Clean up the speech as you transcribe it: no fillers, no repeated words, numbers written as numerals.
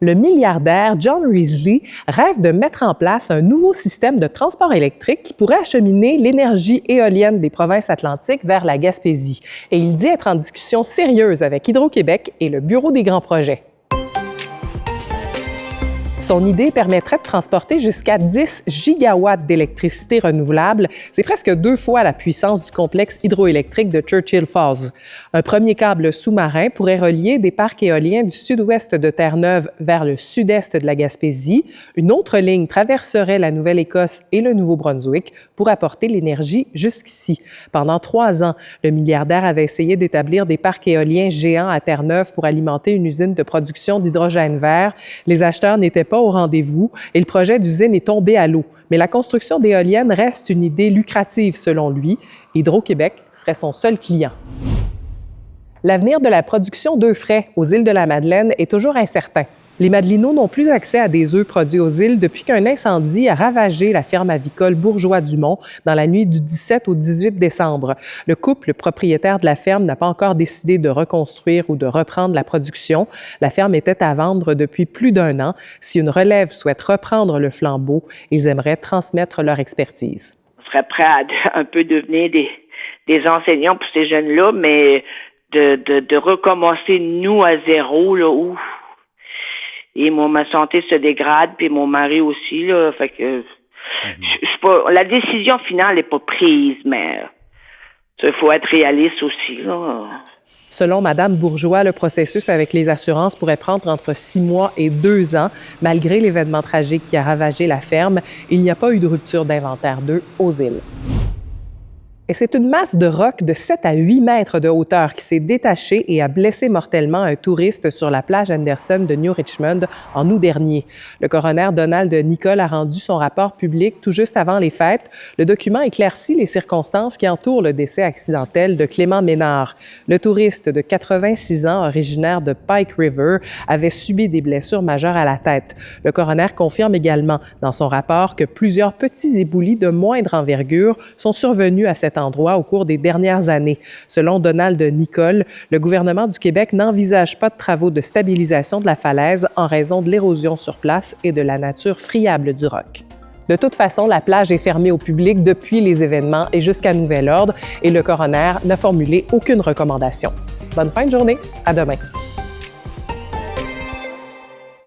Le milliardaire John Risley rêve de mettre en place un nouveau système de transport électrique qui pourrait acheminer l'énergie éolienne des provinces atlantiques vers la Gaspésie. Et il dit être en discussion sérieuse avec Hydro-Québec et le Bureau des grands projets. Son idée permettrait de transporter jusqu'à 10 gigawatts d'électricité renouvelable. C'est presque 2 fois la puissance du complexe hydroélectrique de Churchill Falls. Un premier câble sous-marin pourrait relier des parcs éoliens du sud-ouest de Terre-Neuve vers le sud-est de la Gaspésie. Une autre ligne traverserait la Nouvelle-Écosse et le Nouveau-Brunswick pour apporter l'énergie jusqu'ici. Pendant 3 ans, le milliardaire avait essayé d'établir des parcs éoliens géants à Terre-Neuve pour alimenter une usine de production d'hydrogène vert. Les acheteurs n'étaient pas au rendez-vous et le projet d'usine est tombé à l'eau. Mais la construction d'éoliennes reste une idée lucrative selon lui. Hydro-Québec serait son seul client. L'avenir de la production d'œufs frais aux îles de la Madeleine est toujours incertain. Les Madelinots n'ont plus accès à des œufs produits aux îles depuis qu'un incendie a ravagé la ferme avicole Bourgeois-Dumont dans la nuit du 17 au 18 décembre. Le couple propriétaire de la ferme n'a pas encore décidé de reconstruire ou de reprendre la production. La ferme était à vendre depuis plus d'1 an. Si une relève souhaite reprendre le flambeau, ils aimeraient transmettre leur expertise. On serait prêt à un peu devenir des enseignants pour ces jeunes-là, mais de recommencer nous à zéro, là, ouf. Et ma santé se dégrade, puis mon mari aussi, là. Fait que la décision finale n'est pas prise, mais il faut être réaliste aussi, là. Selon Mme Bourgeois, le processus avec les assurances pourrait prendre entre 6 mois et 2 ans. Malgré l'événement tragique qui a ravagé la ferme, il n'y a pas eu de rupture d'inventaire d'œufs aux îles. Et c'est une masse de roc de 7 à 8 mètres de hauteur qui s'est détachée et a blessé mortellement un touriste sur la plage Anderson de New Richmond en août dernier. Le coroner Donald Nicol a rendu son rapport public tout juste avant les fêtes. Le document éclaircit les circonstances qui entourent le décès accidentel de Clément Ménard. Le touriste de 86 ans, originaire de Pike River, avait subi des blessures majeures à la tête. Le coroner confirme également dans son rapport que plusieurs petits éboulis de moindre envergure sont survenus à cet endroit au cours des dernières années. Selon Donald Nicol, le gouvernement du Québec n'envisage pas de travaux de stabilisation de la falaise en raison de l'érosion sur place et de la nature friable du roc. De toute façon, la plage est fermée au public depuis les événements et jusqu'à nouvel ordre et le coroner n'a formulé aucune recommandation. Bonne fin de journée, à demain.